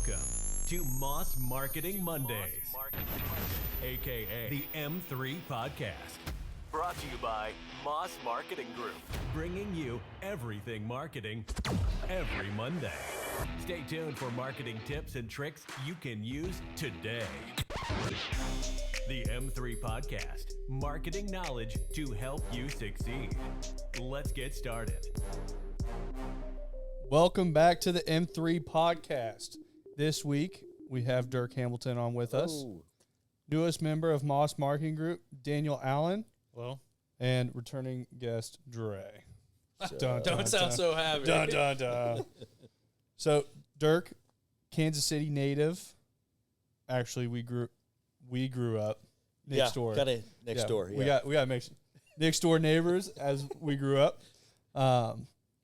Welcome to Moss Marketing Mondays, a.k.a. the M3 Podcast. Brought to you by Moss Marketing Group, bringing you everything marketing every Monday. Stay tuned for marketing tips and tricks you can use today. The M3 Podcast, marketing knowledge to help you succeed. Let's get started. Welcome back to the M3 Podcast. This week, we have Dierk Hamilton on with us. Newest member of Moss Marketing Group, Daniel Allen. Well, and returning guest, Dre. Don't sound so happy. Dun, dun, dun. So, Dierk, Kansas City native. Actually, we grew up next door. Got it next door. Yeah. We got next door neighbors as we grew up.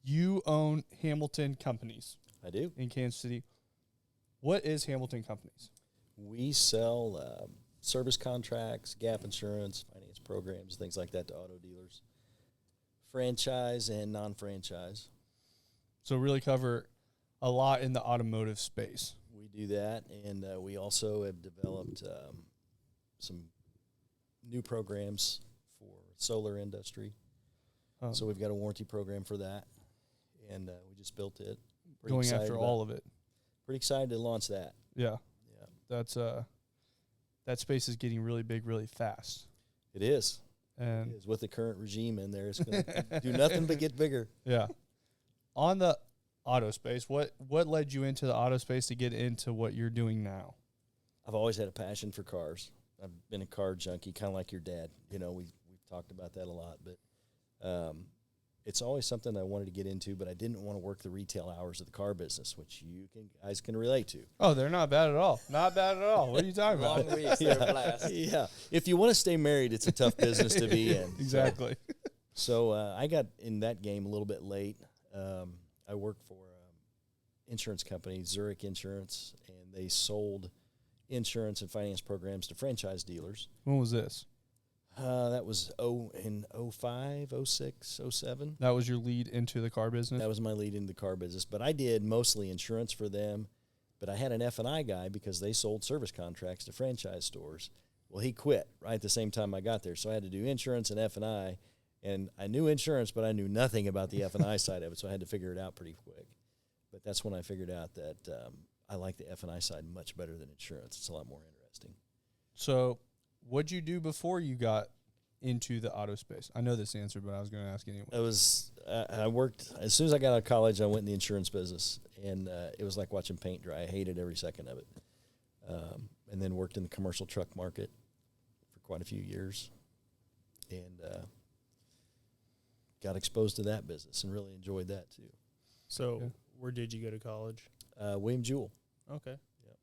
You own Hamilton Companies. I do. In Kansas City. What is Hamilton Companies? We sell service contracts, gap insurance, finance programs, things like that to auto dealers, franchise and non-franchise. So really cover a lot in the automotive space. We do that, and we also have developed some new programs for solar industry. So we've got a warranty program for that, and we just built it. Pretty going after all of it. Pretty excited to launch that. Yeah. That's that space is getting really big really fast. It is. And it is. With the current regime in there, it's going to do nothing but get bigger. Yeah. On the auto space, what led you into the auto space to get into what you're doing now? I've always had a passion for cars. I've been a car junkie, kind of like your dad. You know, we've talked about that a lot, but it's always something I wanted to get into, but I didn't want to work the retail hours of the car business, which guys can relate to. Oh, they're not bad at all. Not bad at all. What are you talking about? Long weeks, they're a blast. Yeah. If you want to stay married, it's a tough business to be in. Exactly. So I got in that game a little bit late. I worked for insurance company, Zurich Insurance, and they sold insurance and finance programs to franchise dealers. When was this? That was in 05, 06, 07. That was your lead into the car business? That was my lead into the car business. But I did mostly insurance for them. But I had an F&I guy because they sold service contracts to franchise stores. Well, he quit right at the same time I got there. So I had to do insurance and F&I. And I knew insurance, but I knew nothing about the F&I side of it. So I had to figure it out pretty quick. But that's when I figured out that I like the F&I side much better than insurance. It's a lot more interesting. So what'd you do before you got into the auto space? I know this answer, but I was going to ask anyway. I worked, as soon as I got out of college, I went in the insurance business, and it was like watching paint dry. I hated every second of it. And then worked in the commercial truck market for quite a few years, and got exposed to that business and really enjoyed that too. So where did you go to college? William Jewell. Okay. Yep.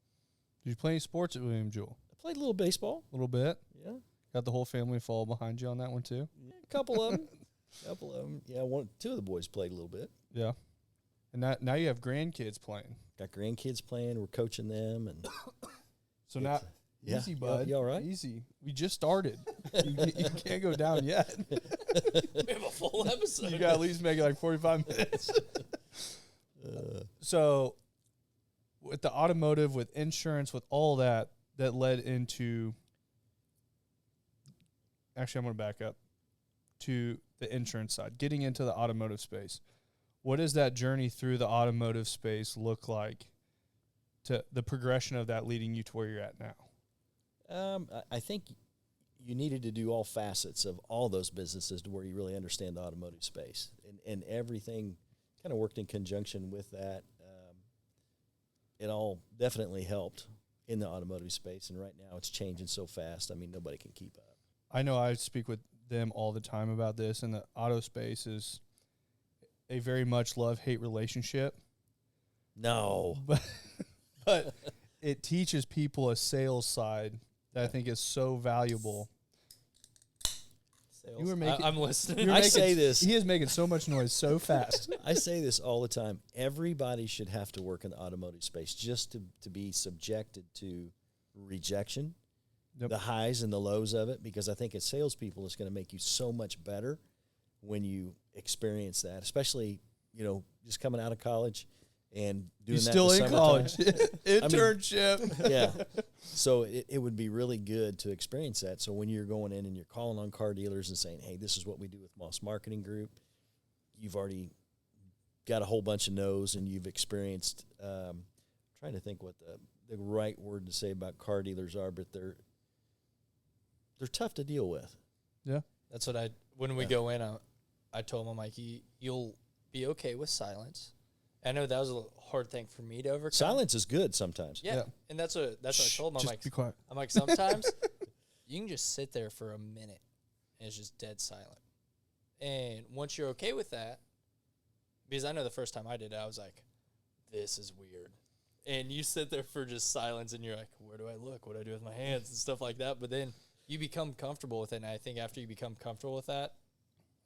Did you play any sports at William Jewell? I played a little baseball. A little bit? Yeah. Got the whole family fall behind you on that one too? Yeah, a couple of them. Yeah, two of the boys played a little bit. Yeah. And now you have grandkids playing. Got grandkids playing. We're coaching them. And so now, easy, bud. You all right? Easy. We just started. you can't go down yet. We have a full episode. You got to at least make it like 45 minutes. So with the automotive, with insurance, with all that led into... Actually, I'm going to back up to the insurance side, getting into the automotive space. What does that journey through the automotive space look like, to the progression of that leading you to where you're at now? I think you needed to do all facets of all those businesses to where you really understand the automotive space. And everything kind of worked in conjunction with that. It all definitely helped in the automotive space. And right now it's changing so fast, I mean, nobody can keep up. I know I speak with them all the time about this, and the auto space is a very much love-hate relationship. No. But it teaches people a sales side that I think is so valuable. You were making, I'm listening. I say this. He is making so much noise so fast. I say this all the time. Everybody should have to work in the automotive space just to be subjected to rejection. Yep. The highs and the lows of it, because I think as salespeople, it's going to make you so much better when you experience that, especially, just coming out of college. and doing He's that still in the in summertime. college. Internship. Yeah. So it would be really good to experience that. So when you're going in and you're calling on car dealers and saying, hey, this is what we do with Moss Marketing Group, you've already got a whole bunch of no's and you've experienced, trying to think what the right word to say about car dealers are, but they're tough to deal with. Yeah. That's what when we go in, I told him, I'm like, you'll be okay with silence. I know that was a hard thing for me to overcome. Silence is good sometimes. Yeah. And that's what I told him. I'm Just like, be quiet. Sometimes you can just sit there for a minute and it's just dead silent. And once you're okay with that, because I know the first time I did it, I was like, this is weird. And you sit there for just silence and you're like, where do I look? What do I do with my hands and stuff like that? But then you become comfortable with it. And I think after you become comfortable with that,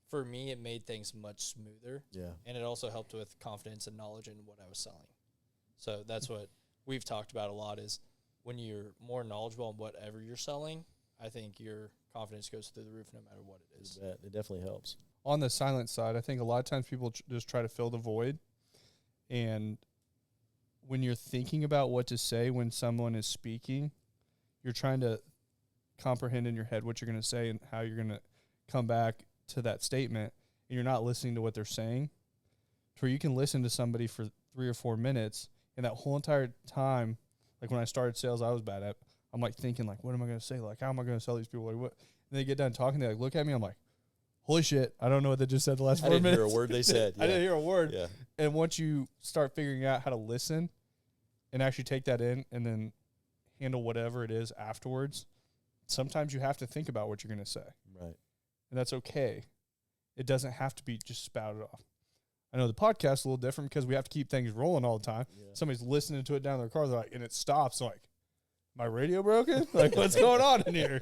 for me, it made things much smoother. Yeah. And it also helped with confidence and knowledge in what I was selling. So that's what we've talked about a lot is when you're more knowledgeable on whatever you're selling, I think your confidence goes through the roof no matter what it is. It definitely helps. On the silent side, I think a lot of times people just try to fill the void. And when you're thinking about what to say when someone is speaking, you're trying to comprehend in your head what you're going to say and how you're going to come back to that statement, and you're not listening to what they're saying. To where you can listen to somebody for 3 or 4 minutes, and that whole entire time, like when I started sales, I was bad at. I'm like thinking, like, what am I going to say? Like, how am I going to sell these people? Like, what? And they get done talking, they like look at me. I'm like, holy shit, I don't know what they just said the last 4 minutes. I didn't hear a word they said. I didn't hear a word. Yeah. And once you start figuring out how to listen and actually take that in and then handle whatever it is afterwards, sometimes you have to think about what you're going to say. Right. And that's okay. It doesn't have to be just spouted off. I know the podcast is a little different because we have to keep things rolling all the time. Yeah. Somebody's listening to it down their car, they're like, and it stops. Like, my radio broken? Like, what's going on in here?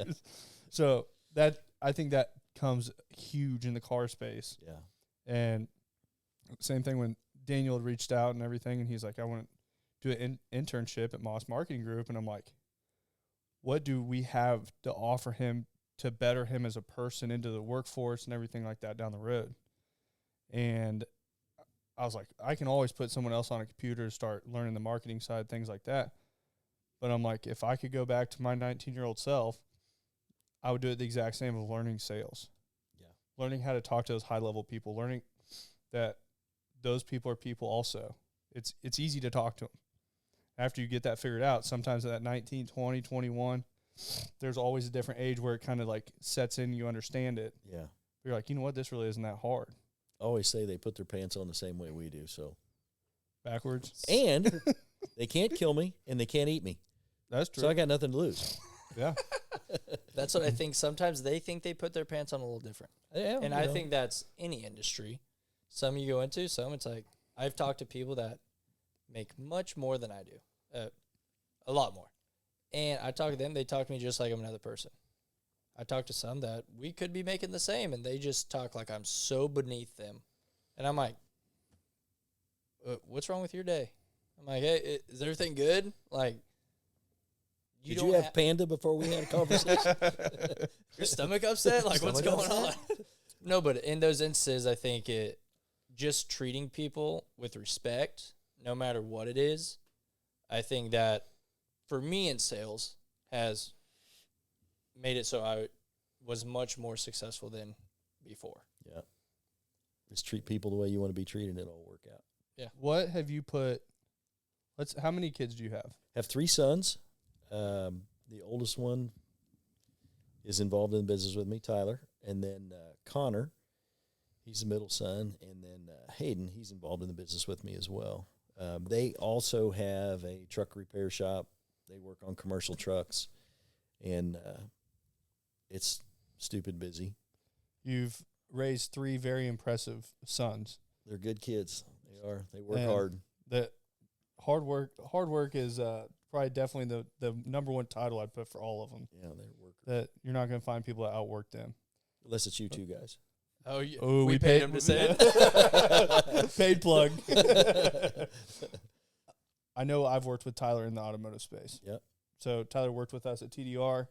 So I think that comes huge in the car space. Yeah. And same thing when Daniel had reached out and everything, and he's like, I want to do an internship at Moss Marketing Group. And I'm like, what do we have to offer him to better him as a person into the workforce and everything like that down the road? And I was like, I can always put someone else on a computer to start learning the marketing side, things like that. But I'm like, if I could go back to my 19-year-old self, I would do it the exact same of learning sales. Yeah. Learning how to talk to those high-level people, learning that those people are people also. It's easy to talk to them. After you get that figured out, sometimes at that 19, 20, 21, there's always a different age where it kind of like sets in, you understand it. Yeah. You're like, you know what, this really isn't that hard. I always say they put their pants on the same way we do, so. Backwards. And they can't kill me, and they can't eat me. That's true. So I got nothing to lose. Yeah. That's what I think. Sometimes they think they put their pants on a little different. Yeah, and I think that's any industry. Some you go into, some it's like, I've talked to people that make much more than I do. A lot more. And I talk to them, they talk to me just like I'm another person. I talk to some that we could be making the same, and they just talk like I'm so beneath them. And I'm like, what's wrong with your day? I'm like, hey, is everything good? Like, Did you have Panda before we had a conversation? Your stomach upset? Like, what's going on? No, but in those instances, I think just treating people with respect, no matter what it is, I think that for me in sales has made it so I was much more successful than before. Yeah. Just treat people the way you want to be treated, and it'll work out. Yeah. What have you put, how many kids do you have? Have 3 sons. The oldest one is involved in the business with me, Tyler, and then Connor, he's the middle son, and then Hayden, he's involved in the business with me as well. They also have a truck repair shop. They work on commercial trucks, and it's stupid busy. You've raised 3 very impressive sons. They're good kids. They are. They work hard. The hard work is probably definitely the number one title I'd put for all of them. Yeah, they're workers. That you're not going to find people that outwork them. Unless it's you two guys. Oh, yeah. Oh, we paid him to say it. Paid plug. I know I've worked with Tyler in the automotive space. Yep. So Tyler worked with us at TDR.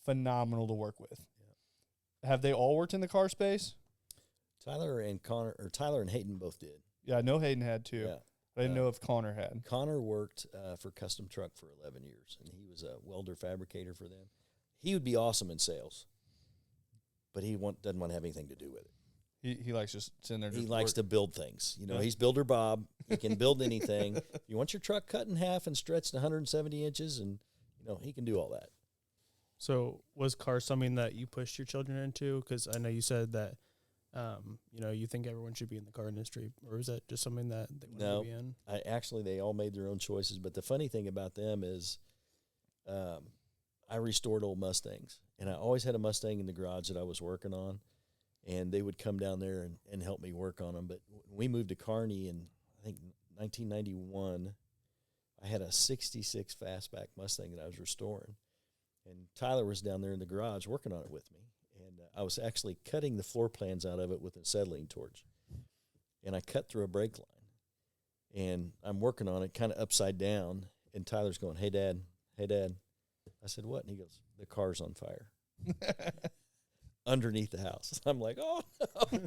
Phenomenal to work with. Yep. Have they all worked in the car space? Tyler and Hayden both did. Yeah, I know Hayden had too. Yeah. I didn't know if Connor had. Connor worked for Custom Truck for 11 years, and he was a welder fabricator for them. He would be awesome in sales, but he doesn't want to have anything to do with it. He likes just sitting there. He likes to build things. You know, he's Builder Bob. He can build anything. You want your truck cut in half and stretched 170 inches, and, you know, he can do all that. So was cars something that you pushed your children into? Because I know you said that, you know, you think everyone should be in the car industry, or is that just something that they want to be in? Actually, they all made their own choices. But the funny thing about them is I restored old Mustangs, and I always had a Mustang in the garage that I was working on, and they would come down there and help me work on them. But when we moved to Kearney in, I think, 1991, I had a 66 fastback Mustang that I was restoring. And Tyler was down there in the garage working on it with me. And I was actually cutting the floor plans out of it with an acetylene torch. And I cut through a brake line. And I'm working on it kind of upside down. And Tyler's going, hey, Dad. I said, what? And he goes, the car's on fire. Underneath the house. I'm like, oh, no.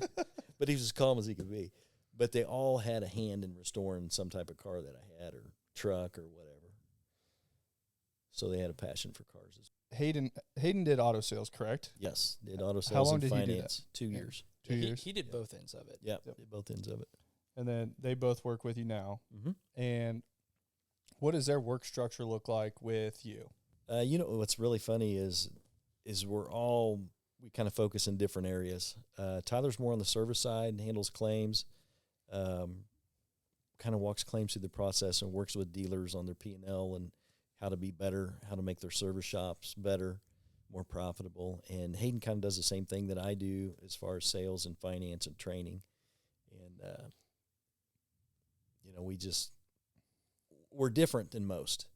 But he was as calm as he could be. But they all had a hand in restoring some type of car that I had, or truck or whatever. So they had a passion for cars. Hayden did auto sales, correct? Yes, did auto sales How long and did finance. he do that? 2 years. 2 years. He did both ends of it. Yeah, did both ends of it. And then they both work with you now. Mm-hmm. And what does their work structure look like with you? You know, what's really funny is we kind of focus in different areas. Tyler's more on the service side and handles claims, kind of walks claims through the process and works with dealers on their P&L and how to be better, how to make their service shops better, more profitable. And Hayden kind of does the same thing that I do as far as sales and finance and training. And, you know, we're different than most.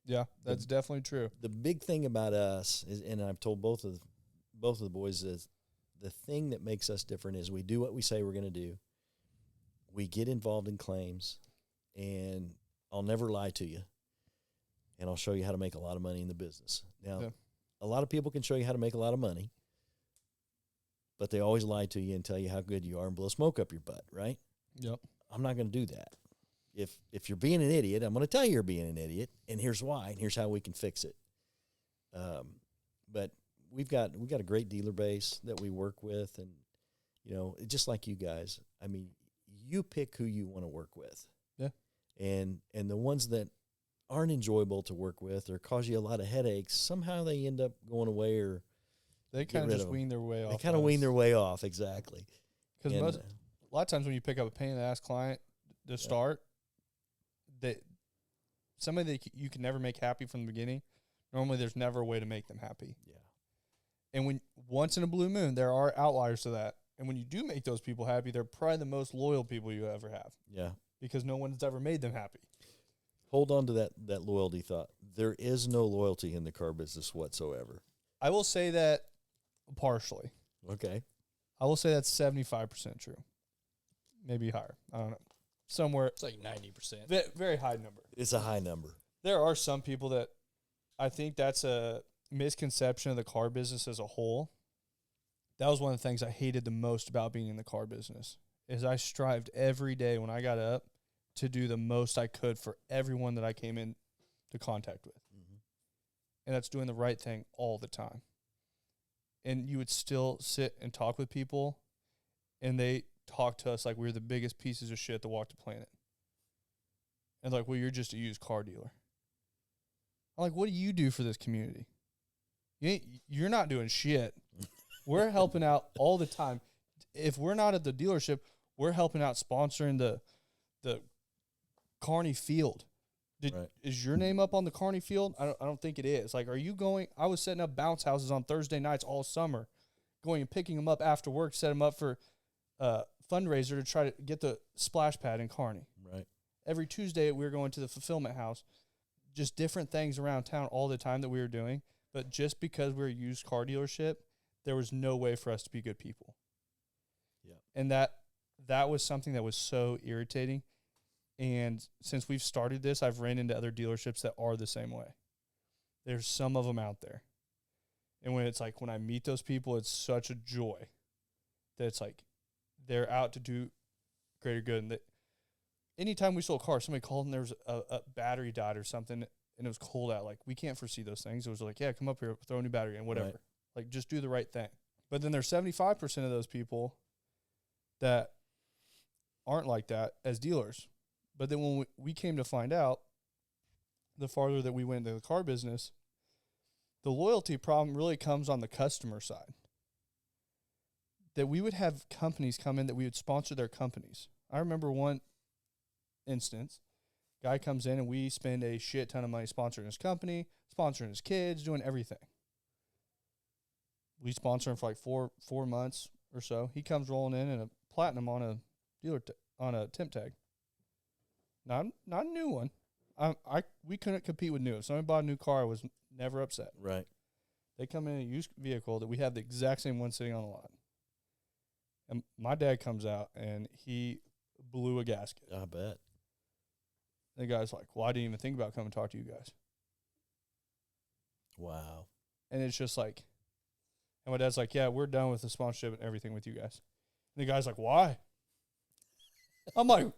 Yeah, that's definitely true. The big thing about us is, and I've told both of the boys, is the thing that makes us different is we do what we say we're going to do. We get involved in claims, and I'll never lie to you, and I'll show you how to make a lot of money in the business. Now, a lot of people can show you how to make a lot of money, but they always lie to you and tell you how good you are and blow smoke up your butt, right? Yep. I'm not going to do that. If you're being an idiot, I'm going to tell you you're being an idiot, and here's why, and here's how we can fix it. But we've got a great dealer base that we work with, and, you know, just like you guys, I mean, you pick who you want to work with. Yeah. And the ones that aren't enjoyable to work with or cause you a lot of headaches, somehow they end up going away, or they kind of just wean their way off. They kind of wean their way off, exactly. Because a lot of times when you pick up a pain in the ass client to start, that somebody that you can never make happy from the beginning, normally there's never a way to make them happy. Yeah. And when once in a blue moon, there are outliers to that. And when you do make those people happy, they're probably the most loyal people you ever have. Yeah. Because no one's ever made them happy. Hold on to that loyalty thought. There is no loyalty in the car business whatsoever. I will say that partially. Okay. I will say that's 75% true. Maybe higher. I don't know. Somewhere. It's like 90%. Very high number. It's a high number. There are some people that I think that's a misconception of the car business as a whole. That was one of the things I hated the most about being in the car business, is I strived every day when I got up to do the most I could for everyone that I came into contact with. Mm-hmm. And that's doing the right thing all the time. And you would still sit and talk with people, and they talk to us like we were the biggest pieces of shit that walked the planet. And like, well, you're just a used car dealer. I'm like, what do you do for this community? You're not doing shit. We're helping out all the time. If we're not at the dealership, we're helping out sponsoring the Kearney field. Is your name up on the Kearney field? I don't think it is. Like, are you going? I was setting up bounce houses on Thursday nights all summer, going and picking them up after work, set them up for fundraiser to try to get the splash pad in Kearney. Right. Every Tuesday we were going to the fulfillment house. Just different things around town all the time that we were doing. But just because we're a used car dealership, there was no way for us to be good people. Yeah. And that was something that was so irritating. And since we've started this, I've ran into other dealerships that are the same way. There's some of them out there. And when it's like, when I meet those people, it's such a joy that it's like they're out to do greater good. anytime we sold cars, somebody called and there was a battery died or something, and it was cold out. Like, we can't foresee those things. It was like, yeah, come up here, throw a new battery in, whatever. Right. Like, just do the right thing. But then there's 75% of those people that aren't like that as dealers. But then when we came to find out, the farther that we went into the car business, the loyalty problem really comes on the customer side. That we would have companies come in that we would sponsor their companies. I remember one instance, guy comes in and we spend a shit ton of money sponsoring his company, sponsoring his kids, doing everything. We sponsor him for like four months or so. He comes rolling in a platinum on a dealer on a temp tag. Not a new one. We couldn't compete with new. If somebody bought a new car, I was never upset. Right. They come in a used vehicle that we have the exact same one sitting on the lot. And my dad comes out and he blew a gasket. I bet. The guy's like, well, I didn't even think about coming to talk to you guys. Wow. And it's just like, and my dad's like, yeah, we're done with the sponsorship and everything with you guys. And the guy's like, why? I'm like,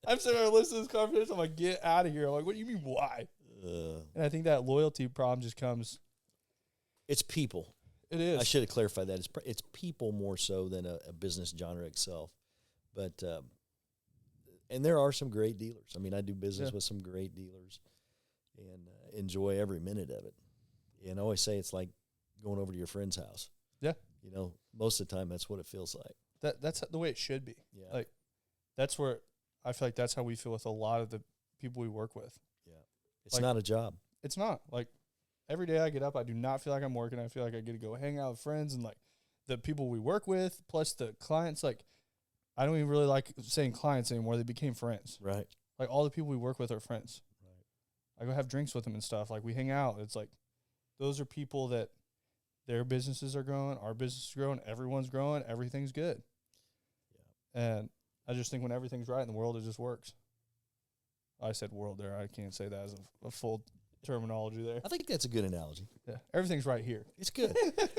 I'm sitting there listening to this conversation. I'm like, get out of here. I'm like, what do you mean, why? And I think that loyalty problem just comes. It's people. It is. I should have clarified that. It's people more so than a business genre itself. But, and there are some great dealers. I mean, I do business with some great dealers and enjoy every minute of it. And I always say it's like going over to your friend's house. Yeah. You know, most of the time that's what it feels like. That's the way it should be. Yeah. Like, that's where I feel like that's how we feel with a lot of the people we work with. Yeah. It's like, not a job. It's not. Like, every day I get up, I do not feel like I'm working. I feel like I get to go hang out with friends and, like, the people we work with, plus the clients. Like, I don't even really like saying clients anymore. They became friends. Right. Like, all the people we work with are friends. Right. I go have drinks with them and stuff. Like, we hang out. It's like, those are people that their businesses are growing, our business is growing, everyone's growing, everything's good. Yeah. And I just think when everything's right in the world, it just works. I said world there. I can't say that as a full terminology there. I think that's a good analogy. Yeah. Everything's right here. It's good.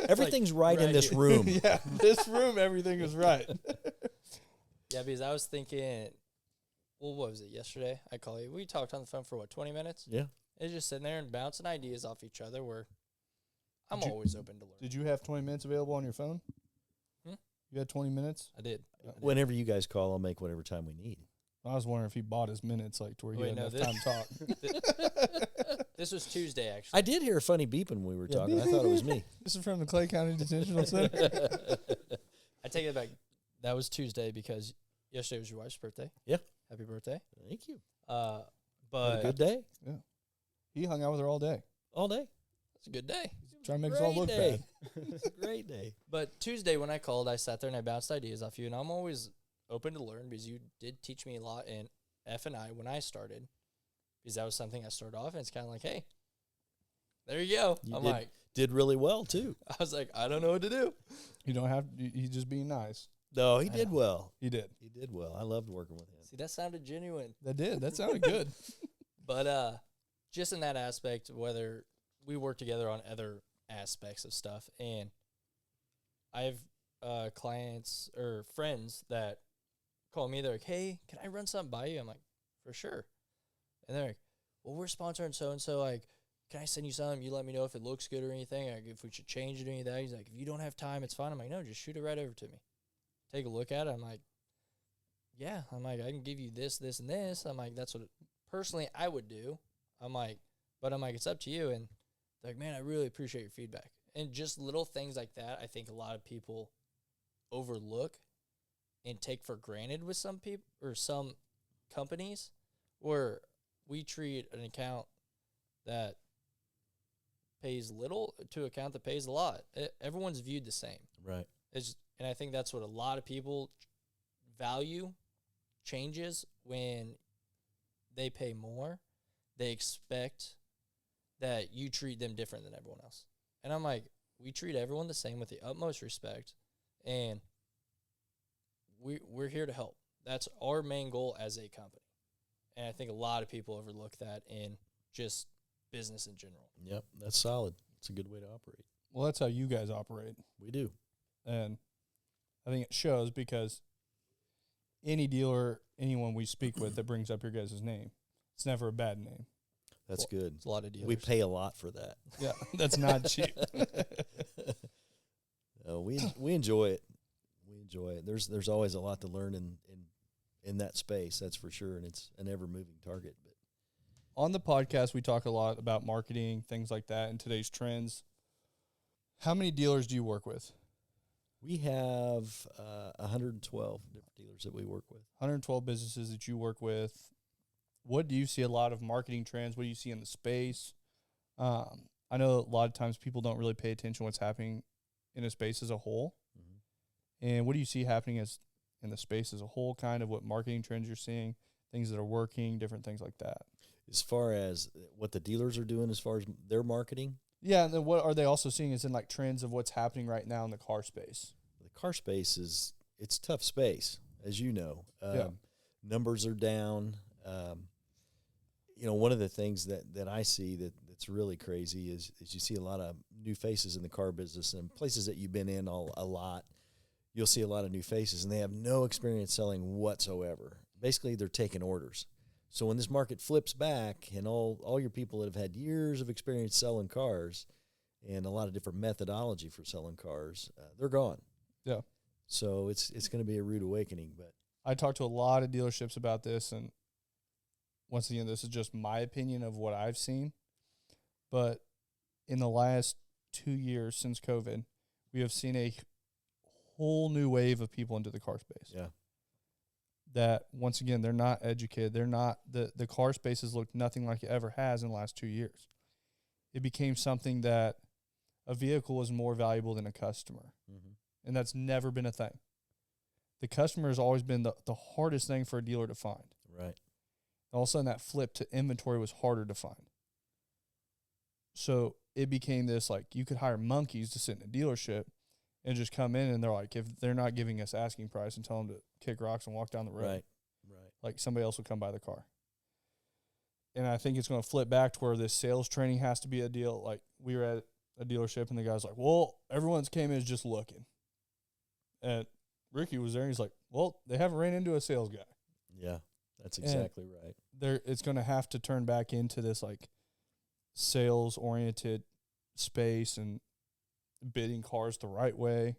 Everything's like, right in this room. Yeah. This room, everything is right. Yeah, because I was thinking, well, what was it, yesterday? I called you. We talked on the phone for, 20 minutes? Yeah. It's just sitting there and bouncing ideas off each other where I'm always open to learn. Did you have 20 minutes available on your phone? You had 20 minutes? I did. Whenever you guys call, I'll make whatever time we need. I was wondering if he bought his minutes, like, to where he had enough time to talk. This was Tuesday, actually. I did hear a funny beeping when we were talking. I thought it was me. This is from the Clay County Detention Center. I take it back. That was Tuesday because yesterday was your wife's birthday. Yeah. Happy birthday. Thank you. But Had a good day. Yeah. He hung out with her all day. All day. it's a good day. Trying to make us all look bad. It's a great day. But Tuesday when I called, I sat there and I bounced ideas off you, and I'm always open to learn because you did teach me a lot in F&I when I started, because that was something I started off, and it's kind of like, hey, there you go. You did really well too. I was like, I don't know what to do. You don't have. He's just being nice. No, he did well. He did. He did well. I loved working with him. See, that sounded genuine. That did. That sounded good. But just in that aspect, whether we work together on other aspects of stuff, and I have clients or friends that call me. They're like, hey, can I run something by you? I'm like, for sure. And they're like, well, we're sponsoring so-and-so. Like, can I send you something? You let me know if it looks good or anything, or if we should change it or anything. He's like, if you don't have time, it's fine. I'm like, no, just shoot it right over to me. Take a look at it. I'm like, yeah. I'm like, I can give you this, this, and this. I'm like, that's what personally I would do. I'm like, but I'm like, it's up to you. And they're like, man, I really appreciate your feedback. And just little things like that, I think a lot of people overlook and take for granted with some people or some companies, where we treat an account that pays little to account that pays a lot. Everyone's viewed the same. Right. And I think that's what a lot of people value changes when they pay more. They expect that you treat them different than everyone else. And I'm like, we treat everyone the same with the utmost respect, and we're here to help. That's our main goal as a company. And I think a lot of people overlook that in just business in general. Yep, that's solid. It's a good way to operate. Well, that's how you guys operate. We do. And I think it shows because any dealer, anyone we speak with that brings up your guys' name, it's never a bad name. That's good. It's a lot of dealers. We pay a lot for that. Yeah, that's not cheap. We enjoy it. We enjoy it. There's always a lot to learn in that space, that's for sure, and it's an ever-moving target. But on the podcast, we talk a lot about marketing, things like that, and today's trends. How many dealers do you work with? we have 112 different dealers that we work with. 112 businesses that you work with. What do you see a lot of marketing trends? What do you see in the space? I know a lot of times people don't really pay attention to what's happening in a space as a whole. Mm-hmm. And what do you see happening as in the space as a whole, kind of what marketing trends you're seeing, things that are working, different things like that? As far as what the dealers are doing as far as their marketing? Yeah, and then what are they also seeing is in like trends of what's happening right now in the car space? The car space it's tough space, as you know. Numbers are down. One of the things that I see that's really crazy is you see a lot of new faces in the car business, and places that you've been in a lot, you'll see a lot of new faces, and they have no experience selling whatsoever. Basically, they're taking orders. So when this market flips back and all your people that have had years of experience selling cars and a lot of different methodology for selling cars, they're gone. Yeah. So it's going to be a rude awakening. But I talked to a lot of dealerships about this, and once again, this is just my opinion of what I've seen. But in the last 2 years since COVID, we have seen a whole new wave of people into the car space. Yeah. That, once again, they're not educated. They're not, the car space has looked nothing like it ever has in the last 2 years. It became something that a vehicle is more valuable than a customer. Mm-hmm. And that's never been a thing. The customer has always been the hardest thing for a dealer to find. Right. All of a sudden, that flip to inventory was harder to find. So it became this, like, you could hire monkeys to sit in a dealership and just come in, and they're like, if they're not giving us asking price, and tell them to kick rocks and walk down the road. Right. Like, somebody else will come buy the car. And I think it's going to flip back to where this sales training has to be a deal. Like, we were at a dealership, and the guy's like, well, everyone's came in is just looking. And Ricky was there, and he's like, well, they haven't ran into a sales guy. Yeah, that's exactly right. It's going to have to turn back into this, like, sales-oriented space and bidding cars the right way,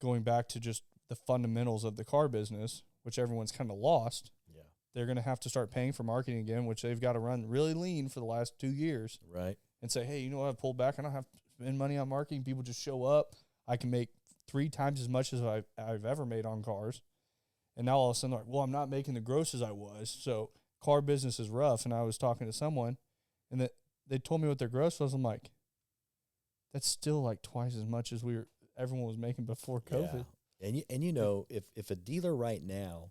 going back to just the fundamentals of the car business, which everyone's kind of lost. Yeah. They're going to have to start paying for marketing again, which they've got to run really lean for the last 2 years. Right. And say, hey, you know what? I've pulled back. I don't have to spend money on marketing. People just show up. I can make 3 times as much as I've ever made on cars. And now all of a sudden, they're like, well, I'm not making the gross as I was. So car business is rough. And I was talking to someone, and they told me what their gross was. I'm like, that's still like twice as much as everyone was making before COVID. Yeah. And if a dealer right now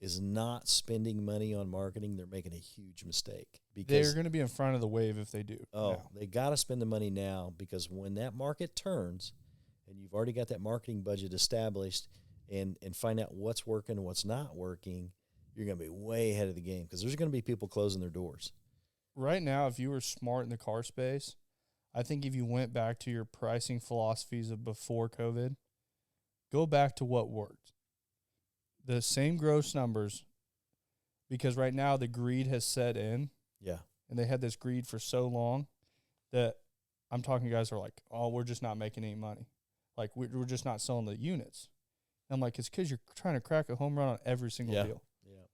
is not spending money on marketing, they're making a huge mistake. Because they're going to be in front of the wave if they do. Oh, now. They got to spend the money now, because when that market turns and you've already got that marketing budget established and find out what's working and what's not working, you're going to be way ahead of the game, because there's going to be people closing their doors. Right now, if you were smart in the car space, I think if you went back to your pricing philosophies of before COVID, go back to what worked. The same gross numbers, because right now the greed has set in. Yeah. And they had this greed for so long that I'm talking to guys who are like, oh, we're just not making any money. Like, we're just not selling the units. And I'm like, it's because you're trying to crack a home run on every single deal. Yeah.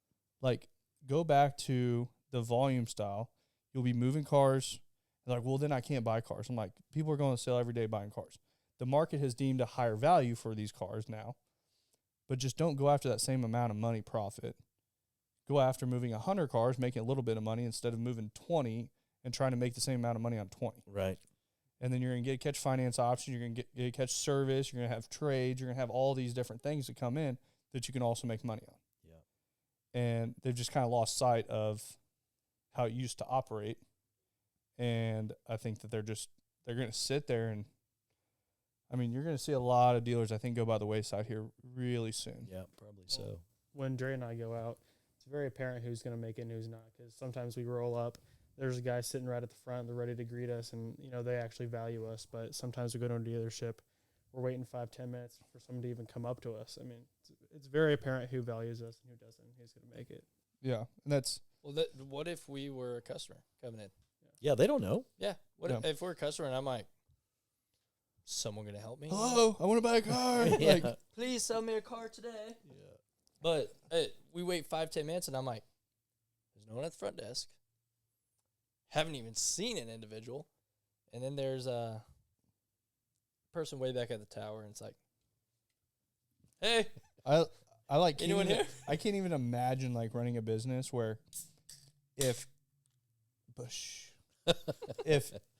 Like, go back to the volume style. You'll be moving cars. They're like, well, then I can't buy cars. I'm like, people are going to sell every day buying cars. The market has deemed a higher value for these cars now, but just don't go after that same amount of money profit. Go after moving 100 cars, making a little bit of money instead of moving 20 and trying to make the same amount of money on 20. Right. And then you're going to catch finance options. You're going to catch service. You're going to have trades. You're going to have all these different things that come in that you can also make money on. Yeah. And they've just kind of lost sight of how it used to operate. And I think that they're going to sit there and, I mean, you're going to see a lot of dealers, I think, go by the wayside here really soon. Yeah, probably so. When Dre and I go out, it's very apparent who's going to make it and who's not, because sometimes we roll up, there's a guy sitting right at the front, they're ready to greet us, and, they actually value us. But sometimes we go to a dealership, we're waiting 5-10 minutes for someone to even come up to us. I mean, it's very apparent who values us and who doesn't. Who's going to make it. Yeah, and that's Well, what if we were a customer coming in? Yeah, they don't know. Yeah. What Yeah. if we're a customer and I'm like, someone going to help me? hello, I want to buy a car. Yeah. Like, Please sell me a car today. Yeah. But we wait 5-10 minutes and I'm like, there's no one at the front desk. Haven't even seen an individual. And then there's a person way back at the tower and it's like, hey, I like anyone here? I can't even imagine like running a business where if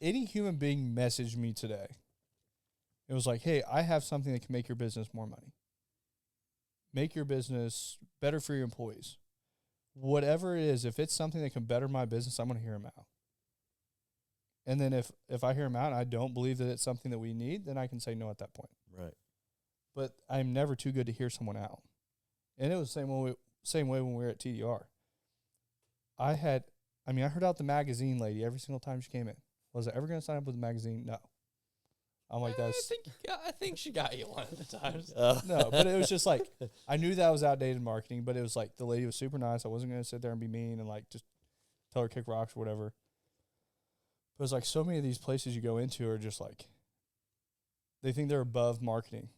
any human being messaged me today, it was like, hey, I have something that can make your business more money, make your business better for your employees, whatever it is. If it's something that can better my business, I'm going to hear them out. And then if I hear them out and I don't believe that it's something that we need, then I can say no at that point. Right. But I'm never too good to hear someone out. And it was the same way when we were at TDR. I heard out the magazine lady every single time she came in. Was I ever going to sign up with the magazine? No. I'm like, I think she got you one of the times. no, but it was just like, I knew that was outdated marketing, but it was like the lady was super nice. I wasn't going to sit there and be mean and like just tell her to kick rocks or whatever. But it was like so many of these places you go into are just like, they think they're above marketing.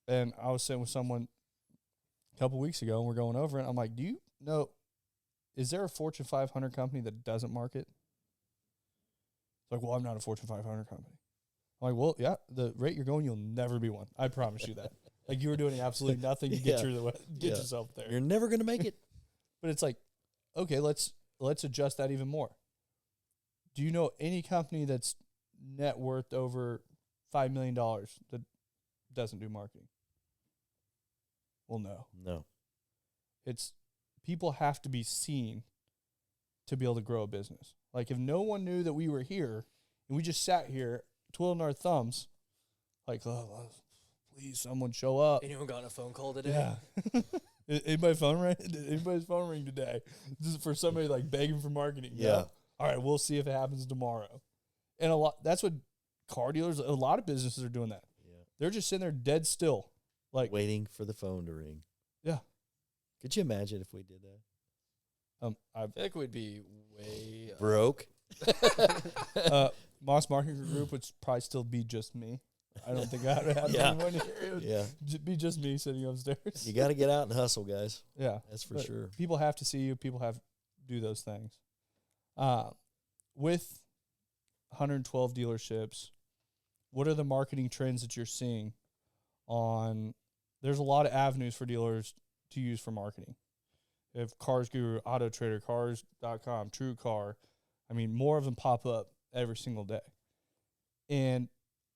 And I was sitting with someone a couple weeks ago and we're going over it. I'm like, do you know, is there a Fortune 500 company that doesn't market? It's like, well, I'm not a Fortune 500 company. I'm like, well, yeah, the rate you're going, you'll never be one. I promise you that. Like you were doing absolutely nothing to get yourself there. You're never going to make it. But it's like, okay, let's adjust that even more. Do you know any company that's net worth over $5 million that doesn't do marketing? Well, no. No. It's people have to be seen to be able to grow a business. Like if no one knew that we were here and we just sat here twiddling our thumbs, like, oh, please, someone show up. Anyone got a phone call today? Yeah. Anybody's phone ring today? This is for somebody like begging for marketing. Yeah. No? All right, we'll see if it happens tomorrow. And that's what car dealers, a lot of businesses are doing that. Yeah. They're just sitting there dead still. Like waiting for the phone to ring. Yeah. Could you imagine if we did that? I feel like we'd be way broke. Moss Marketing Group would probably still be just me. I don't think I would have anyone here. It would be just me sitting upstairs. You got to get out and hustle, guys. Yeah. That's for sure. People have to see you. People have to do those things. With 112 dealerships, what are the marketing trends that you're seeing on? There's a lot of avenues for dealers to use for marketing. You have Cars Guru, Auto Trader, Cars.com, True Car. I mean, more of them pop up every single day. And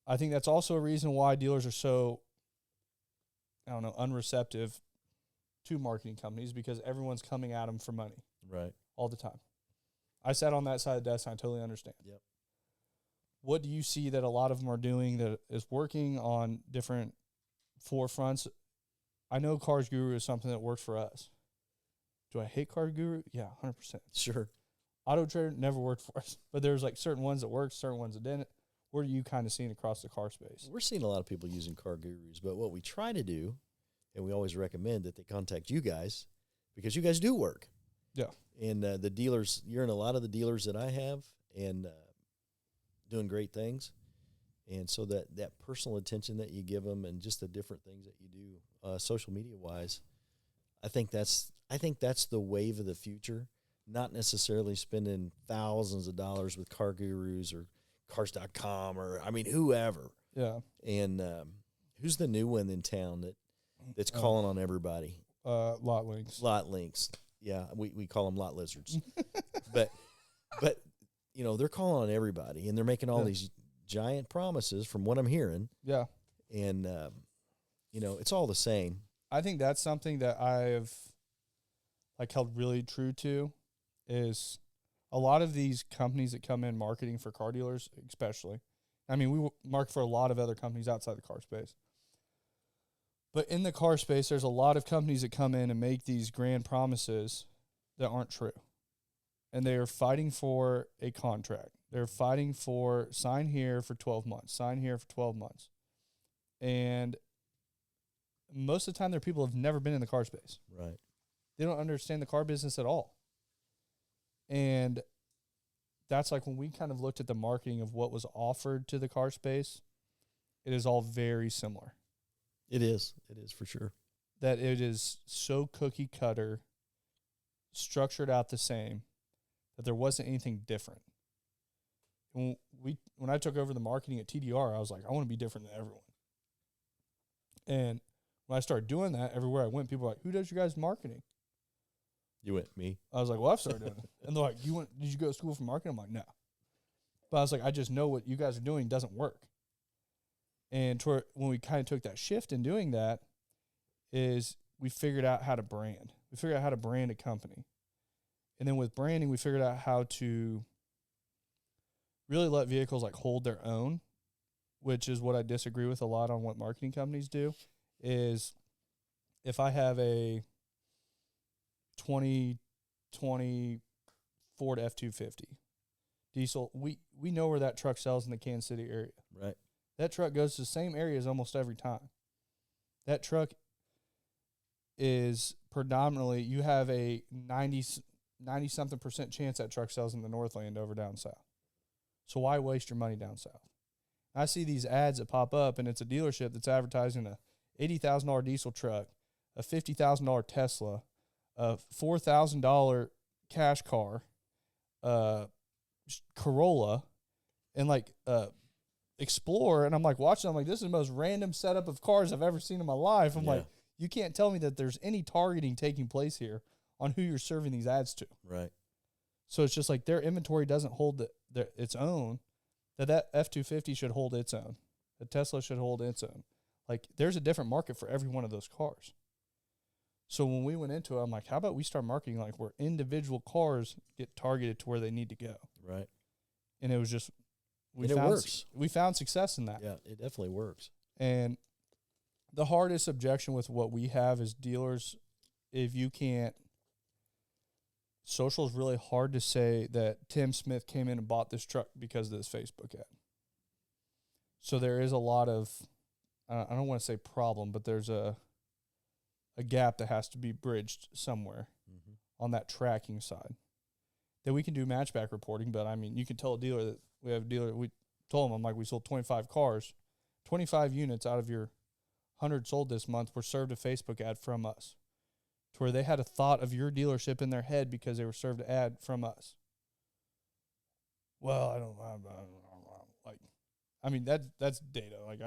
I think that's also a reason why dealers are so, unreceptive to marketing companies, because everyone's coming at them for money. Right. All the time. I sat on that side of the desk and I totally understand. Yep. What do you see that a lot of them are doing that is working on different forefronts? I know Cars Guru is something that works for us. Do I hate Cars Guru? Yeah, 100%. Sure. Auto Trader never worked for us, but there's like certain ones that worked, certain ones that didn't. What are you kind of seeing across the car space? We're seeing a lot of people using Car Gurus, but what we try to do, and we always recommend that they contact you guys, because you guys do work. Yeah. And the dealers, you're in a lot of the dealers that I have, and doing great things. And so that personal attention that you give them, and just the different things that you do, social media wise, I think that's the wave of the future. Not necessarily spending thousands of dollars with Car Gurus or Cars.com or whoever. Yeah. And who's the new one in town that's calling on everybody? Lot Links. Lot Links. Yeah, we call them lot lizards. but they're calling on everybody, and they're making all these giant promises from what I'm hearing. Yeah. And it's all the same. I think that's something that I've held really true to, is a lot of these companies that come in marketing for car dealers, especially. I mean, we market for a lot of other companies outside the car space. But in the car space, there's a lot of companies that come in and make these grand promises that aren't true. And they are fighting for a contract. They're fighting for sign here for 12 months, sign here for 12 months. And most of the time, they're people who have never been in the car space. Right. They don't understand the car business at all. And that's like when we kind of looked at the marketing of what was offered to the car space, it is all very similar. It is. It is for sure. That it is so cookie cutter, structured out the same, that there wasn't anything different. When I took over the marketing at TDR, I was like, I want to be different than everyone. And when I started doing that, everywhere I went, people were like, who does your guys' marketing? You went, me? I was like, well, I've started doing it. And they're like, did you go to school for marketing? I'm like, no. But I was like, I just know what you guys are doing doesn't work. And when we kind of took that shift in doing that, is we figured out how to brand. We figured out how to brand a company. And then with branding, we figured out how to really let vehicles like hold their own, which is what I disagree with a lot on what marketing companies do, is if I have a 2020 Ford F-250 diesel, we know where that truck sells in the Kansas City area. Right. That truck goes to the same areas almost every time. That truck is predominantly, you have a 90-something% chance that truck sells in the Northland over down south. So why waste your money down south? I see these ads that pop up, and it's a dealership that's advertising a $80,000 diesel truck, a $50,000 Tesla, a $4,000 cash car, Corolla, and like Explorer. And I'm like watching, I'm like, this is the most random setup of cars I've ever seen in my life. I'm like, you can't tell me that there's any targeting taking place here on who you're serving these ads to. Right. So it's just like their inventory doesn't hold its own, that F-250 should hold its own. The Tesla should hold its own. Like, there's a different market for every one of those cars. So when we went into it, I'm like, how about we start marketing like where individual cars get targeted to where they need to go? Right. And it was just, we found success in that. Yeah, it definitely works. And the hardest objection with what we have as dealers, if you can't, social is really hard to say that Tim Smith came in and bought this truck because of this Facebook ad. So there is a lot of, I don't want to say problem, but there's a gap that has to be bridged somewhere on that tracking side. That we can do matchback reporting, but I mean, you can tell a dealer that we have a dealer, we told them, I'm like, we sold 25 cars, 25 units out of your 100 sold this month were served a Facebook ad from us. To where they had a thought of your dealership in their head because they were served an ad from us. Well, I don't like, I mean, that's data. Like,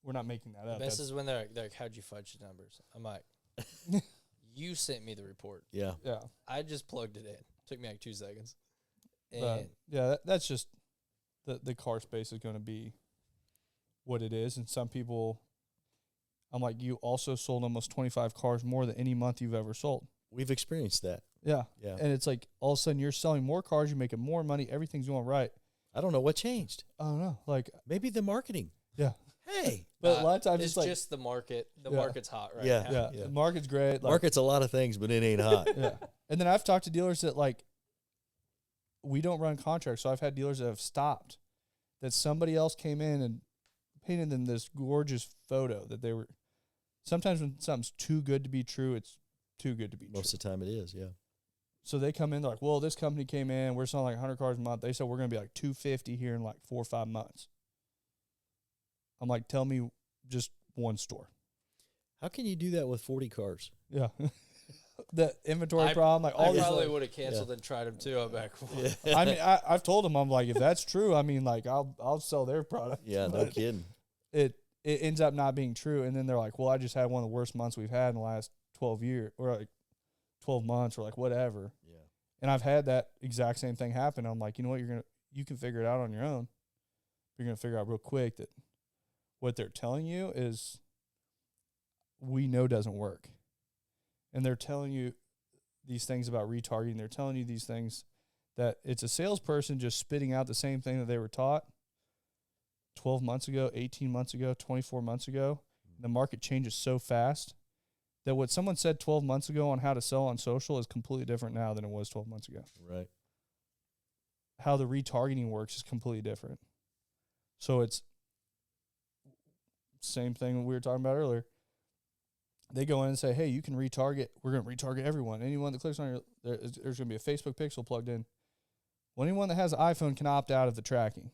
we're not making that up. This is when they're like, how'd you fudge the numbers? I'm like, you sent me the report. Yeah. Yeah. I just plugged it in. Took me like 2 seconds. And But yeah, that's just the car space is going to be what it is. And some people, I'm like, you also sold almost 25 cars more than any month you've ever sold. We've experienced that. Yeah. Yeah. And it's like all of a sudden you're selling more cars, you're making more money, everything's going right. I don't know what changed. I don't know. Like, Maybe the marketing. yeah. Hey. But a lot of times it's like, just the market. The Yeah. market's hot right Yeah. now. yeah, the market's great. Like, Market's a lot of things, but it ain't hot. yeah. And then I've talked to dealers that like, we don't run contracts. So I've had dealers that have stopped, that somebody else came in and painted them this gorgeous photo that they were, sometimes when something's too good to be true, it's too good to be true. Most of the time it is, yeah. So they come in, they're like, well, this company came in, we're selling like 100 cars a month. They said we're going to be like 250 here in like 4 or 5 months. I'm like, tell me just one store. How can you do that with 40 cars? Yeah. The inventory problem, like all I these. probably Like, would have canceled and tried them too. I'm back. I mean, I've told them, I'm like, if that's true, I mean, like I'll sell their product. Yeah, no But kidding. It ends up not being true, and then they're like, well, I just had one of the worst months we've had in the last 12 years, or like 12 months, or like whatever. Yeah. And I've had that exact same thing happen. I'm like, you know what, you can figure it out on your own. You're gonna figure out real quick that what they're telling you is we know doesn't work. And they're telling you these things about retargeting. They're telling you these things that it's a salesperson just spitting out the same thing that they were taught 12 months ago, 18 months ago, 24 months ago. The market changes so fast that what someone said 12 months ago on how to sell on social is completely different now than it was 12 months ago. Right. How the retargeting works is completely different. So same thing we were talking about earlier. They go in and say, hey, you can retarget. We're going to retarget everyone. Anyone that clicks on your, there's going to be a Facebook pixel plugged in. Well, anyone that has an iPhone can opt out of the tracking.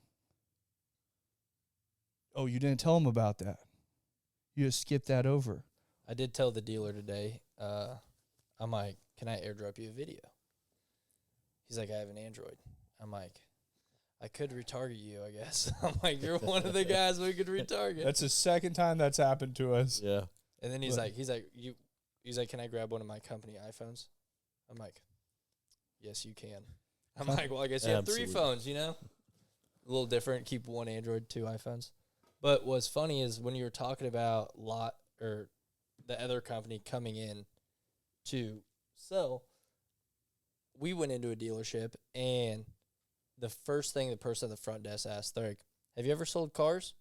Oh, you didn't tell them about that. You just skipped that over. I did tell the dealer today, I'm like, can I airdrop you a video? He's like, I have an Android. I'm like, I could retarget you, I guess. I'm like, you're one of the guys we could retarget. That's the second time that's happened to us. Yeah. And then he's like, can I grab one of my company iPhones? I'm like, yes, you can. I'm like, well, I guess you have 3 phones, you know? A little different. Keep one Android, 2 iPhones. But what's funny is when you were talking about the other company coming in to sell, we went into a dealership, and the first thing the person at the front desk asked, they're like, have you ever sold cars?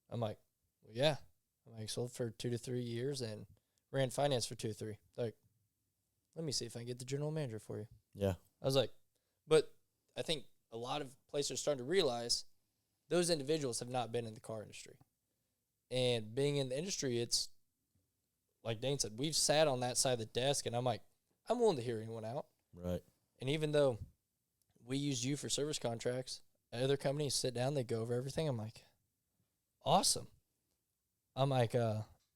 I'm like, well, yeah. I'm like, sold for 2 to 3 years and ran finance for 2 to 3. They're like, let me see if I can get the general manager for you. Yeah. I was like, but I think a lot of places are starting to realize those individuals have not been in the car industry. And being in the industry, it's, like Dane said, we've sat on that side of the desk, and I'm like, I'm willing to hear anyone out. Right. And even though we used you for service contracts, other companies sit down, they go over everything. I'm like, awesome. I'm like,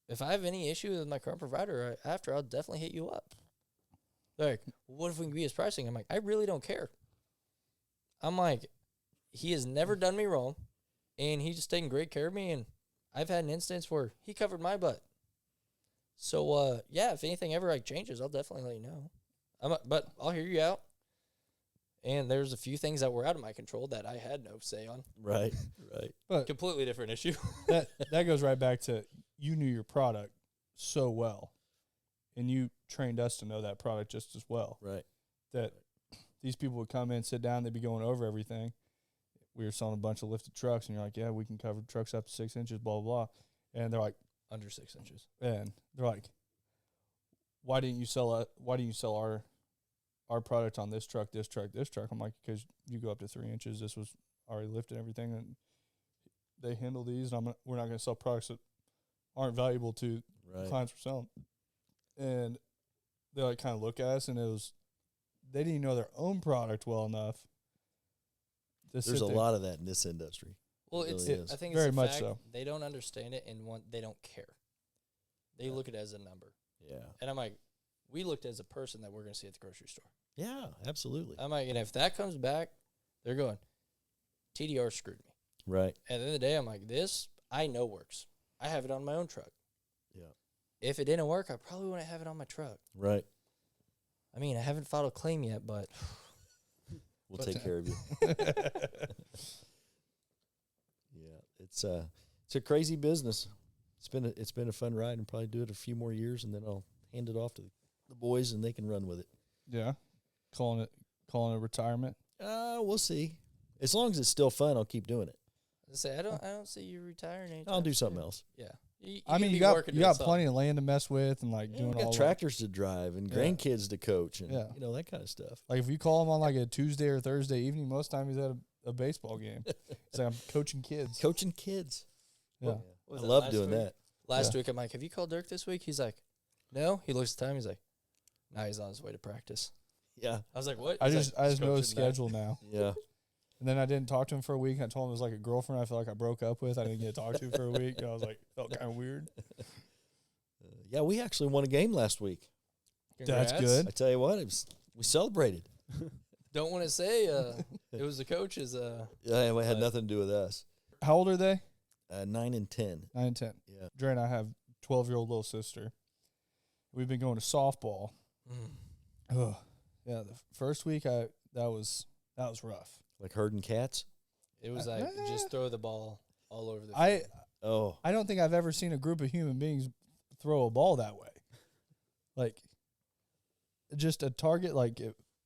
if I have any issue with my current provider after, I'll definitely hit you up. They're like, well, what if we can beat his pricing? I'm like, I really don't care. I'm like, he has never done me wrong, and he's just taking great care of me, and I've had an instance where he covered my butt. So, yeah, if anything ever changes, I'll definitely let you know. But I'll hear you out. And there's a few things that were out of my control that I had no say on. Right, right. But Completely different issue. that goes right back to you knew your product so well, and you trained us to know that product just as well. Right. That these people would come in, sit down, they'd be going over everything. We were selling a bunch of lifted trucks, and you're like, yeah, we can cover trucks up to 6 inches, blah, blah, blah. And they're like, Under 6 inches. and they're like, why didn't you sell our product on this truck? I'm like, because you go up to 3 inches. This was already lifted and everything, and they handle these, and we're not going to sell products that aren't valuable to clients we're selling. And they like kind of look at us, and they didn't know their own product well enough. There's a lot of that in this industry. Well, it really is. I think very it's the much fact so. They don't understand it, and they don't care. They look at it as a number. Yeah. And I'm like, we looked as a person that we're going to see at the grocery store. Yeah, absolutely. I'm like, and if that comes back, they're going, TDR screwed me. Right. At the end of the day, I'm like, this I know works. I have it on my own truck. Yeah. If it didn't work, I probably wouldn't have it on my truck. Right. I mean, I haven't filed a claim yet, but We'll take care of you. Yeah, it's a crazy business. It's been a fun ride, and probably do it a few more years, and then I'll hand it off to the boys, and they can run with it. Yeah, calling it retirement. We'll see. As long as it's still fun, I'll keep doing it. I say I don't see you retiring anytime I'll do something soon. else. Yeah, you got plenty of land to mess with, and like doing we got all tractors to drive and grandkids to coach, and that kind of stuff. Like if you call him on like a Tuesday or Thursday evening, most time he's at a baseball game. He's like, I'm coaching kids. Coaching kids. Yeah, I love doing that. Last week, I'm like, have you called Dirk this week? He's like, no. He looks at the time. He's like, nah, he's on his way to practice. Yeah. I was like, what? I He's just know his coaching back. schedule now. Yeah. And then I didn't talk to him for a week. I told him it was like a girlfriend I felt like I broke up with. I didn't get to talk to for a week. I was like, felt kind of weird. Yeah, we actually won a game last week. Congrats. That's good. I tell you what, we celebrated. Don't want to say it was the coaches. Yeah, it had nothing to do with us. How old are they? 9 and 10. 9 and 10. Yeah. Dre and I have 12-year-old little sister. We've been going to softball. Ugh. Yeah, the first week that was rough. Like herding cats? It was like just throw the ball all over the field. I don't think I've ever seen a group of human beings throw a ball that way. Like, just a target,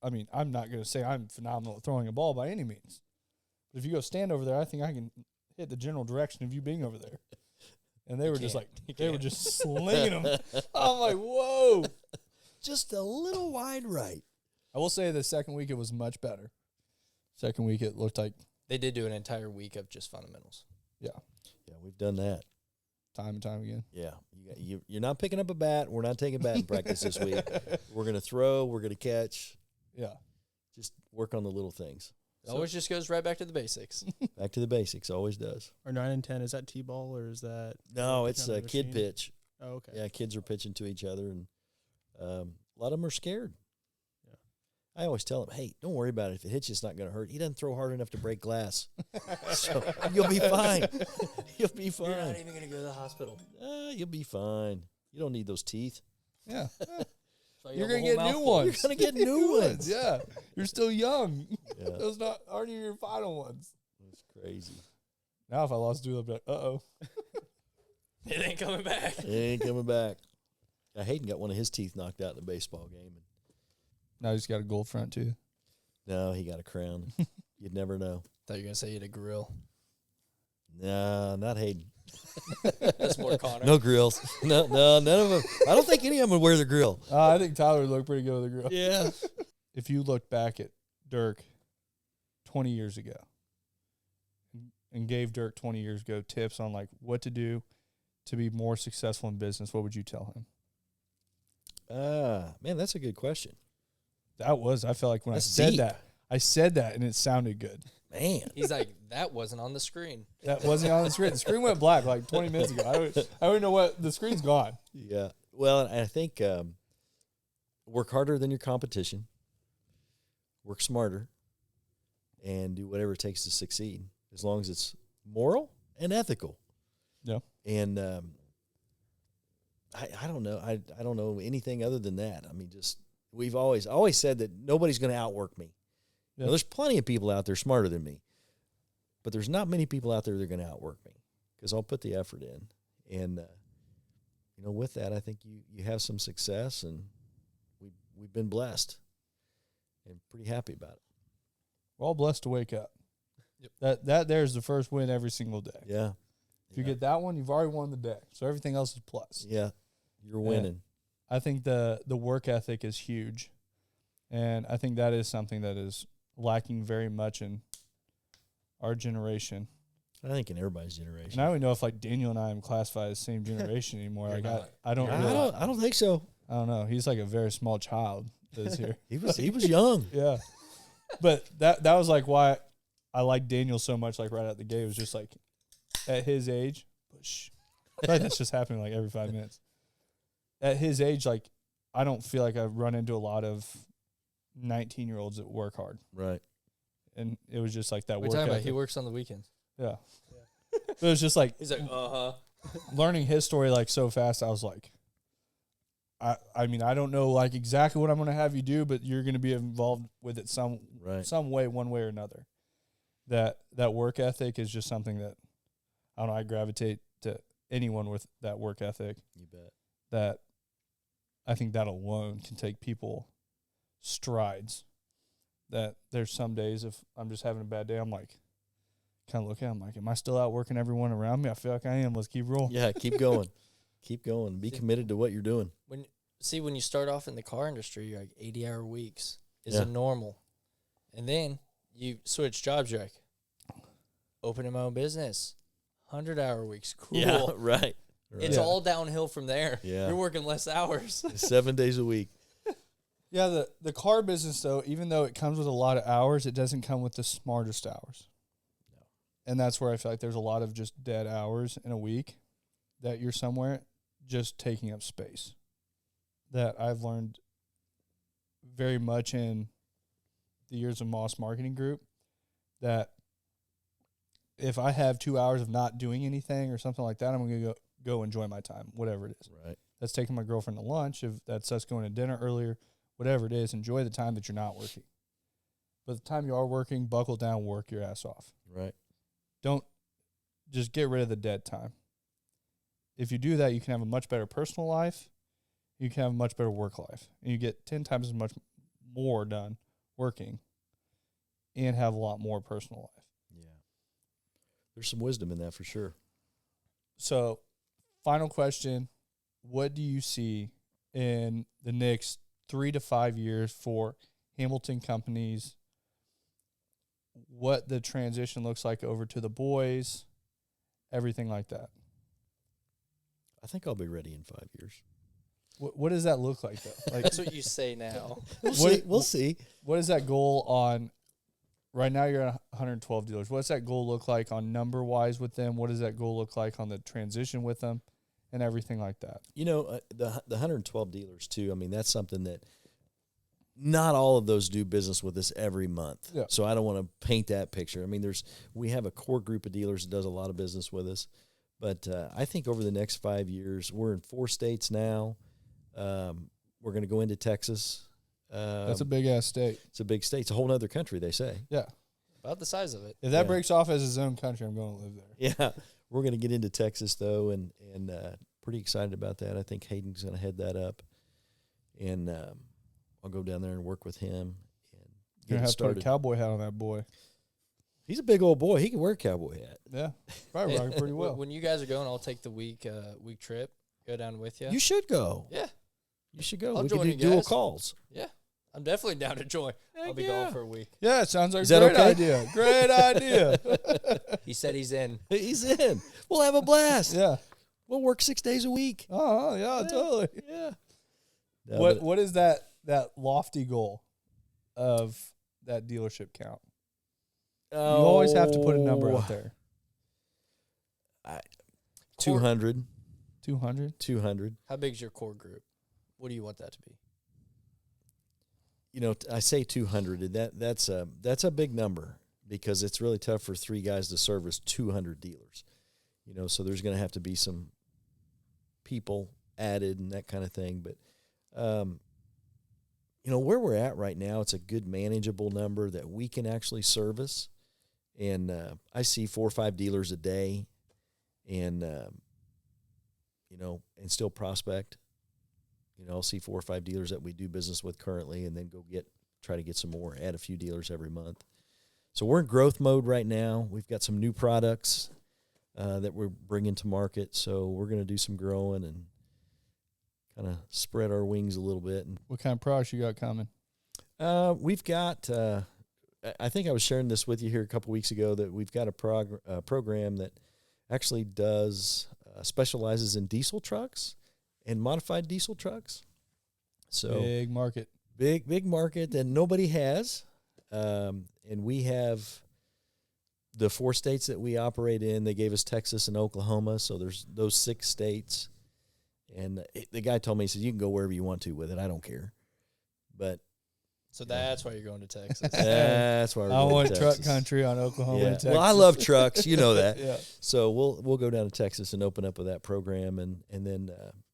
I'm not going to say I'm phenomenal at throwing a ball by any means. But if you go stand over there, I think I can hit the general direction of you being over there. And they were just like, they were just slinging them. I'm like, whoa. Just a little wide right. I will say the second week it was much better. Second week it looked like. They did do an entire week of just fundamentals. Yeah. Yeah, we've done that. Time and time again. Yeah. You're not picking up a bat. We're not taking batting practice this week. We're going to throw. We're going to catch. Yeah. Just work on the little things. It always just goes right back to the basics. Back to the basics. Always does. Or 9 and 10, is that T-ball or is that? No, it's a kid machine? pitch. Oh, okay. Yeah, kids are pitching to each other, and a lot of them are scared. Yeah. I always tell them, hey, don't worry about it. If it hits you, it's not going to hurt. He doesn't throw hard enough to break glass. So you'll be fine. You'll be fine. You're not even going to go to the hospital. You'll be fine. You don't need those teeth. Yeah. So You're have a going to whole get new mouthful. ones. You're going to get new ones. Yeah. You're still young. Yeah. Those aren't even your final ones. That's crazy. Now if I lost two, I'd be like, uh-oh. It ain't coming back. It ain't coming back. Hayden got one of his teeth knocked out in a baseball game. Now he's got a gold front, too. No, he got a crown. You'd never know. Thought you were going to say you had a grill. No, not Hayden. That's more Connor. No grills. No, none of them. I don't think any of them would wear the grill. I think Tyler would look pretty good with a grill. Yeah. If you look back at Dirk 20 years ago and gave Dirk 20 years ago tips on like what to do to be more successful in business, what would you tell him? Man, that's a good question. I felt like when That's I deep. said that and it sounded good. Man. He's like, that wasn't on the screen. That wasn't on the screen. The screen went black like 20 minutes ago. I don't know what the screen's gone. Yeah. Well, I think work harder than your competition, work smarter, and do whatever it takes to succeed, as long as it's moral and ethical. Yeah. And I don't know. I don't know anything other than that. I mean, just we've always said that nobody's going to outwork me. Yeah. Now, there's plenty of people out there smarter than me, but there's not many people out there that are going to outwork me because I'll put the effort in. And, with that, I think you have some success, and we've been blessed and pretty happy about it. We're all blessed to wake up. Yep. That there's the first win every single day. Yeah. If you get that one, you've already won the day. So everything else is plus. Yeah. You're winning. I think the work ethic is huge. And I think that is something that is lacking very much in our generation. I think in everybody's generation. And I don't even know if like Daniel and I am classified as the same generation anymore. Like I don't think so. I don't know. He's like a very small child that's here. He was young. Yeah. But that was like why I like Daniel so much, like right out the gate. It was just like at his age, I feel like that's just happening like every 5 minutes. At his age, like I don't feel like I've run into a lot of 19-year-olds that work hard. Right. And it was just like that We're work talking about ethic. he works on the weekends. Yeah. It was just like He's like, learning his story like so fast. I was like, I mean, I don't know like exactly what I'm going to have you do, but you're going to be involved with it some way, one way or another. That work ethic is just something that I don't know. I gravitate to anyone with that work ethic. You bet. That I think that alone can take people strides. That there's some days if I'm just having a bad day, I'm like, kind of look at it, I'm like, am I still out working everyone around me? I feel like I am. Let's keep rolling. Yeah, keep going. Keep going. Be committed to what you're doing. When you start off in the car industry, you're like 80-hour weeks is Yeah. a normal. And then you switch jobs, you're like, opening my own business, 100-hour weeks. Cool. Yeah, right. It's all downhill from there. Yeah. You're working less hours. 7 days a week. Yeah, the car business, though, even though it comes with a lot of hours, it doesn't come with the smartest hours. No. And that's where I feel like there's a lot of just dead hours in a week that you're somewhere just taking up space. That I've learned very much in the years of Moss Marketing Group, that if I have 2 hours of not doing anything or something like that, I'm going to go enjoy my time, whatever it is. Right. That's taking my girlfriend to lunch, if that's us going to dinner earlier, whatever it is, enjoy the time that you're not working. But the time you are working, buckle down, work your ass off. Right. Don't just get rid of the dead time. If you do that, you can have a much better personal life. You can have a much better work life. And you get 10 times as much more done working and have a lot more personal life. Yeah. There's some wisdom in that for sure. So, final question. What do you see in the next 3 to 5 years for Hamilton companies? What the transition looks like over to the boys, everything like that? I think I'll be ready in 5 years. What does that look like, though? Like, That's what you say now. We'll see. what is that goal on? Right now, you're at 112 dealers. What's that goal look like on number wise with them? What does that goal look like on the transition with them, and everything like that? You know, the 112 dealers too. I mean, that's something that not all of those do business with us every month. Yeah. So I don't want to paint that picture. I mean, we have a core group of dealers that does a lot of business with us, but I think over the next 5 years, we're in 4 states now. We're going to go into Texas. That's a big ass state. It's a big state. It's a whole other country, they say. Yeah. About the size of it. If that breaks off as its own country, I'm going to live there. Yeah. We're going to get into Texas, though, and pretty excited about that. I think Hayden's going to head that up, and I'll go down there and work with him and You're get going to it have to put a started. cowboy hat on that boy. He's a big old boy. He can wear a cowboy hat. Yeah. Probably rocking pretty well. When you guys are going, I'll take the week trip. Go down with you. You should go. Yeah. You should go. I'll We could join do you dual guys. calls. Yeah. I'm definitely down to join. I'll be yeah. gone for a week. Yeah, it sounds like Is a that great okay? idea. Great idea. He said he's in. He's in. We'll have a blast. Yeah. We'll work 6 days a week. Oh, yeah, totally. Yeah. No, What is that lofty goal of that dealership count? You always have to put a number out there. 200. 200? 200. How big's your core group? What do you want that to be? You know, I say 200, and that's a big number because it's really tough for 3 guys to service 200 dealers. You know, so there's going to have to be some people added and that kind of thing. But, you know, where we're at right now, it's a good manageable number that we can actually service. And I see 4 or 5 dealers a day and, you know, and still prospect. You know, I'll see 4 or 5 dealers that we do business with currently and then try to get some more, add a few dealers every month. So we're in growth mode right now. We've got some new products that we're bringing to market. So we're going to do some growing and kind of spread our wings a little bit. And What kind of products you got coming? we've got, I think I was sharing this with you here a couple weeks ago, that we've got a program that actually does specializes in diesel trucks and modified diesel trucks. So Big market. big market that nobody has. And we have the 4 states that we operate in. They gave us Texas and Oklahoma. So there's those 6 states. And the guy told me, he said, you can go wherever you want to with it. I don't care. But So that's why you're going to Texas. that's why we're I going want to truck Texas. country on Oklahoma Yeah. and Texas. Well, I love trucks. You know that. Yeah. So we'll go down to Texas and open up with that program, and then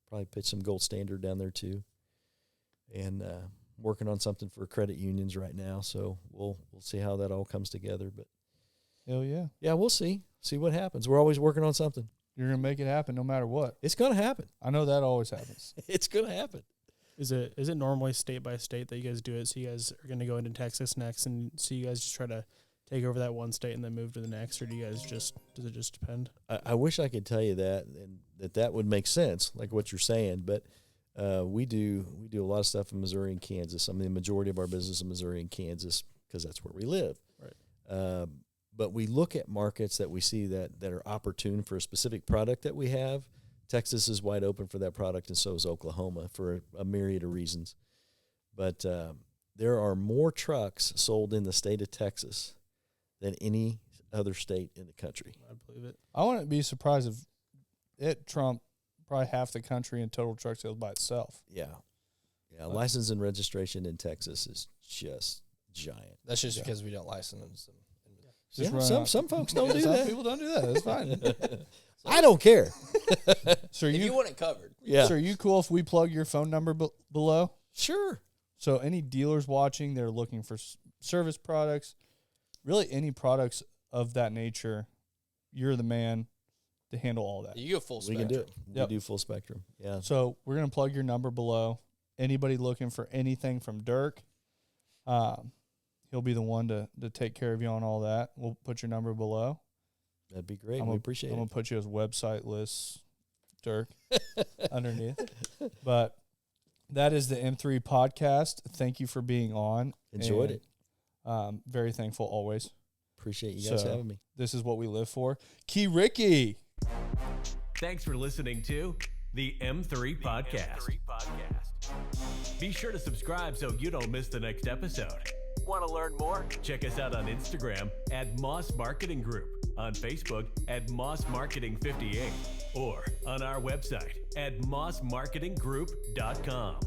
probably pitch some Gold Standard down there too. And working on something for credit unions right now. So we'll see how that all comes together. But Hell yeah. yeah, we'll see what happens. We're always working on something. You're going to make it happen no matter what. It's going to happen. I know that always happens. It's going to happen. Is it normally state by state that you guys do it? So you guys are going to go into Texas next, and so you guys just try to take over that one state and then move to the next, or do you guys does it just depend? I wish I could tell you that, and that would make sense, like what you're saying. But we do a lot of stuff in Missouri and Kansas. I mean, the majority of our business in Missouri and Kansas because that's where we live. Right. But we look at markets that we see that are opportune for a specific product that we have. Texas is wide open for that product, and so is Oklahoma for a myriad of reasons. But there are more trucks sold in the state of Texas than any other state in the country. I believe it. I wouldn't be surprised if it trumped probably half the country in total truck sales by itself. Yeah. License and registration in Texas is just giant. That's just because we don't license them. Just Yeah, run some out. some folks don't do Some that. people don't do that. That's fine. I don't care. So If you you want it covered. Yeah, So are you cool if we plug your phone number below? sure. So any dealers watching, they're looking for service products, really any products of that nature, you're the man to handle all that. You go full We spectrum. can do it. Yep. We do full spectrum. Yeah. So we're going to plug your number below. Anybody looking for anything from Dierk, he'll be the one to take care of you on all that. We'll put your number below. That'd be great. I'm We appreciate I'm it. going to put you as website lists, Dierk, underneath. But that is the M3 podcast. Thank you for being on. Enjoyed And, it. Very thankful always. Appreciate you guys So- having me. This is what we live for. Key Ricky. Thanks for listening to the M3 Podcast. Be sure to subscribe so you don't miss the next episode. Want to learn more? Check us out on Instagram at Moss Marketing Group, on Facebook at Moss Marketing 58, or on our website at mossmarketinggroup.com.